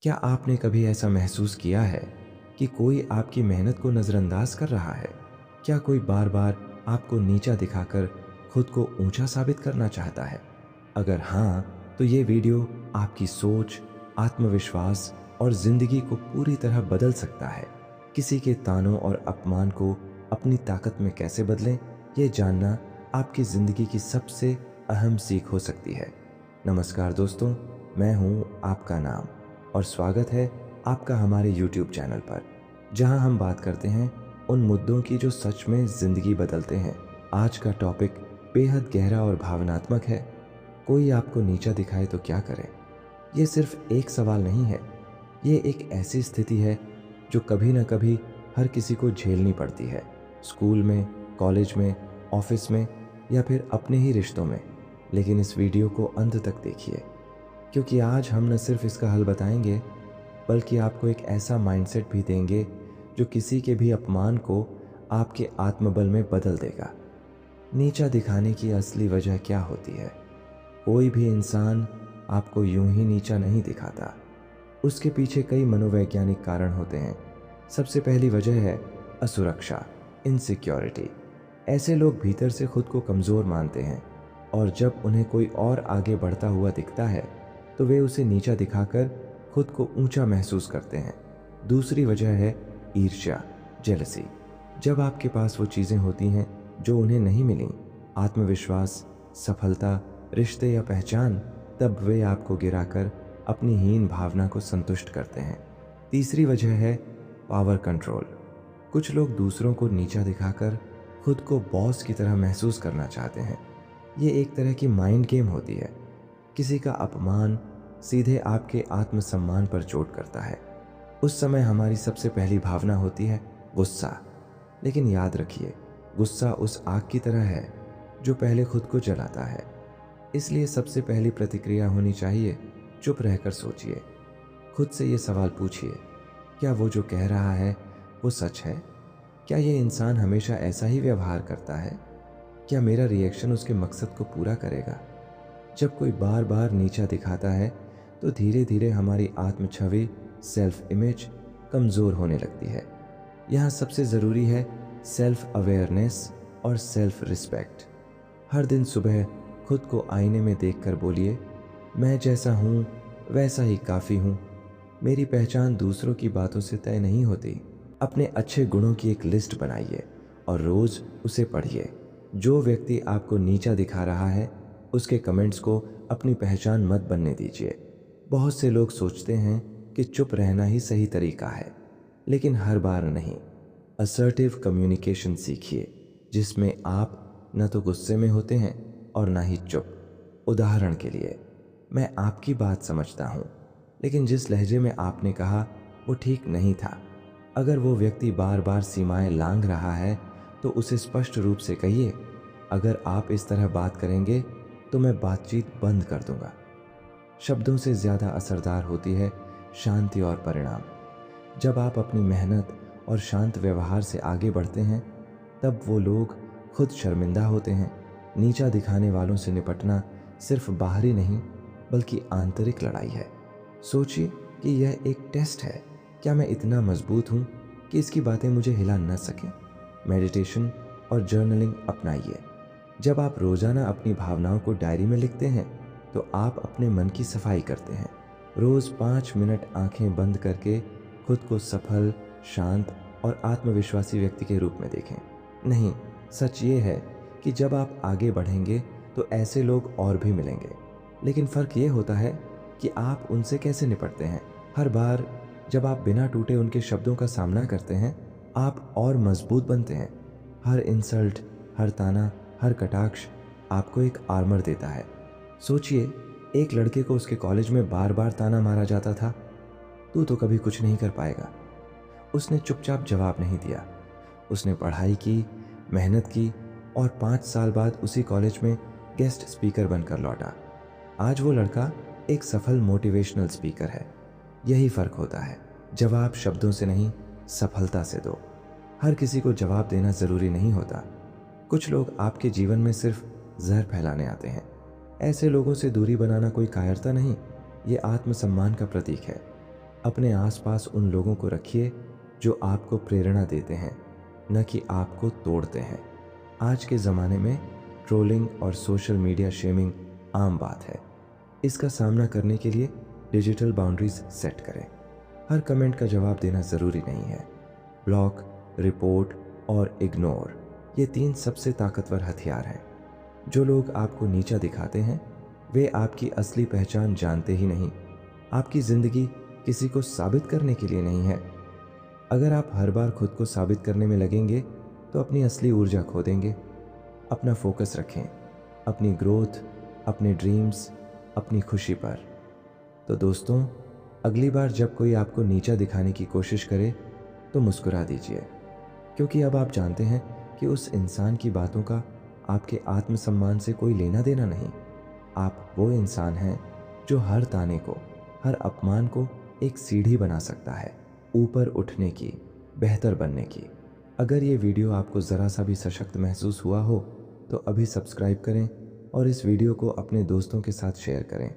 क्या आपने कभी ऐसा महसूस किया है कि कोई आपकी मेहनत को नज़रअंदाज कर रहा है? क्या कोई बार-बार आपको नीचा दिखाकर खुद को ऊंचा साबित करना चाहता है? अगर हाँ, तो ये वीडियो आपकी सोच, आत्मविश्वास और ज़िंदगी को पूरी तरह बदल सकता है। किसी के तानों और अपमान को अपनी ताकत में कैसे बदलें, ये जानना आपकी ज़िंदगी की सबसे अहम सीख हो सकती है। नमस्कार दोस्तों, मैं हूँ आपका नाम और स्वागत है आपका हमारे YouTube चैनल पर, जहां हम बात करते हैं उन मुद्दों की जो सच में ज़िंदगी बदलते हैं। आज का टॉपिक बेहद गहरा और भावनात्मक है। कोई आपको नीचा दिखाए तो क्या करें? ये सिर्फ एक सवाल नहीं है, ये एक ऐसी स्थिति है जो कभी ना कभी हर किसी को झेलनी पड़ती है। स्कूल में, कॉलेज में, ऑफिस में या फिर अपने ही रिश्तों में। लेकिन इस वीडियो को अंत तक देखिए, क्योंकि आज हम न सिर्फ इसका हल बताएंगे, बल्कि आपको एक ऐसा माइंडसेट भी देंगे जो किसी के भी अपमान को आपके आत्मबल में बदल देगा। नीचा दिखाने की असली वजह क्या होती है? कोई भी इंसान आपको यूं ही नीचा नहीं दिखाता। उसके पीछे कई मनोवैज्ञानिक कारण होते हैं। सबसे पहली वजह है असुरक्षा, इनसिक्योरिटी। ऐसे लोग भीतर से खुद को कमज़ोर मानते हैं और जब उन्हें कोई और आगे बढ़ता हुआ दिखता है तो वे उसे नीचा दिखाकर खुद को ऊंचा महसूस करते हैं। दूसरी वजह है ईर्ष्या, जेलसी। जब आपके पास वो चीज़ें होती हैं जो उन्हें नहीं मिली, आत्मविश्वास, सफलता, रिश्ते या पहचान, तब वे आपको गिराकर अपनी हीन भावना को संतुष्ट करते हैं। तीसरी वजह है पावर कंट्रोल। कुछ लोग दूसरों को नीचा दिखाकर खुद को बॉस की तरह महसूस करना चाहते हैं। ये एक तरह की माइंड गेम होती है। किसी का अपमान सीधे आपके आत्मसम्मान पर चोट करता है। उस समय हमारी सबसे पहली भावना होती है गुस्सा। लेकिन याद रखिए, गुस्सा उस आग की तरह है जो पहले खुद को जलाता है। इसलिए सबसे पहली प्रतिक्रिया होनी चाहिए चुप रहकर सोचिए। खुद से ये सवाल पूछिए, क्या वो जो कह रहा है वो सच है? क्या ये इंसान हमेशा ऐसा ही व्यवहार करता है? क्या मेरा रिएक्शन उसके मकसद को पूरा करेगा? जब कोई बार बार नीचा दिखाता है तो धीरे धीरे हमारी आत्म छवि, सेल्फ इमेज कमज़ोर होने लगती है। यहाँ सबसे ज़रूरी है सेल्फ अवेयरनेस और सेल्फ रिस्पेक्ट। हर दिन सुबह खुद को आईने में देखकर बोलिए, मैं जैसा हूँ वैसा ही काफ़ी हूँ। मेरी पहचान दूसरों की बातों से तय नहीं होती। अपने अच्छे गुणों की एक लिस्ट बनाइए और रोज़ उसे पढ़िए। जो व्यक्ति आपको नीचा दिखा रहा है उसके कमेंट्स को अपनी पहचान मत बनने दीजिए। बहुत से लोग सोचते हैं कि चुप रहना ही सही तरीका है, लेकिन हर बार नहीं। असर्टिव कम्युनिकेशन सीखिए, जिसमें आप न तो गुस्से में होते हैं और ना ही चुप। उदाहरण के लिए, मैं आपकी बात समझता हूँ, लेकिन जिस लहजे में आपने कहा वो ठीक नहीं था। अगर वो व्यक्ति बार बार सीमाएं लांघ रहा है तो उसे स्पष्ट रूप से कहिए, अगर आप इस तरह बात करेंगे तो मैं बातचीत बंद कर दूंगा। शब्दों से ज़्यादा असरदार होती है शांति और परिणाम। जब आप अपनी मेहनत और शांत व्यवहार से आगे बढ़ते हैं, तब वो लोग खुद शर्मिंदा होते हैं। नीचा दिखाने वालों से निपटना सिर्फ बाहरी नहीं, बल्कि आंतरिक लड़ाई है। सोचिए कि यह एक टेस्ट है। क्या मैं इतना मजबूत हूँ कि इसकी बातें मुझे हिला न सकें? मेडिटेशन और जर्नलिंग अपनाइए। जब आप रोज़ाना अपनी भावनाओं को डायरी में लिखते हैं तो आप अपने मन की सफाई करते हैं। रोज़ 5 मिनट आंखें बंद करके खुद को सफल, शांत और आत्मविश्वासी व्यक्ति के रूप में देखें। नहीं, सच ये है कि जब आप आगे बढ़ेंगे तो ऐसे लोग और भी मिलेंगे, लेकिन फ़र्क ये होता है कि आप उनसे कैसे निपटते हैं। हर बार जब आप बिना टूटे उनके शब्दों का सामना करते हैं, आप और मजबूत बनते हैं। हर इंसल्ट, हर ताना, हर कटाक्ष आपको एक आर्मर देता है। सोचिए, एक लड़के को उसके कॉलेज में बार बार ताना मारा जाता था, तू तो कभी कुछ नहीं कर पाएगा। उसने चुपचाप जवाब नहीं दिया। उसने पढ़ाई की, मेहनत की और 5 साल बाद उसी कॉलेज में गेस्ट स्पीकर बनकर लौटा। आज वो लड़का एक सफल मोटिवेशनल स्पीकर है। यही फ़र्क होता है। जवाब शब्दों से नहीं, सफलता से दो। हर किसी को जवाब देना ज़रूरी नहीं होता। कुछ लोग आपके जीवन में सिर्फ जहर फैलाने आते हैं। ऐसे लोगों से दूरी बनाना कोई कायरता नहीं, ये आत्मसम्मान का प्रतीक है। अपने आसपास उन लोगों को रखिए जो आपको प्रेरणा देते हैं, न कि आपको तोड़ते हैं। आज के ज़माने में ट्रोलिंग और सोशल मीडिया शेमिंग आम बात है। इसका सामना करने के लिए डिजिटल बाउंड्रीज सेट करें। हर कमेंट का जवाब देना ज़रूरी नहीं है। ब्लॉक, रिपोर्ट और इग्नोर, ये 3 सबसे ताकतवर हथियार हैं। जो लोग आपको नीचा दिखाते हैं वे आपकी असली पहचान जानते ही नहीं। आपकी ज़िंदगी किसी को साबित करने के लिए नहीं है। अगर आप हर बार खुद को साबित करने में लगेंगे तो अपनी असली ऊर्जा खो देंगे। अपना फोकस रखें, अपनी ग्रोथ, अपने ड्रीम्स, अपनी खुशी पर। तो दोस्तों, अगली बार जब कोई आपको नीचा दिखाने की कोशिश करे तो मुस्कुरा दीजिए, क्योंकि अब आप जानते हैं कि उस इंसान की बातों का आपके आत्मसम्मान से कोई लेना देना नहीं। आप वो इंसान हैं जो हर ताने को, हर अपमान को एक सीढ़ी बना सकता है, ऊपर उठने की, बेहतर बनने की। अगर ये वीडियो आपको ज़रा सा भी सशक्त महसूस हुआ हो तो अभी सब्सक्राइब करें और इस वीडियो को अपने दोस्तों के साथ शेयर करें।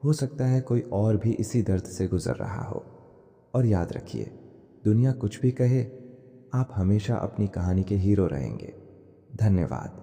हो सकता है कोई और भी इसी दर्द से गुजर रहा हो। और याद रखिए, दुनिया कुछ भी कहे, आप हमेशा अपनी कहानी के हीरो रहेंगे। धन्यवाद।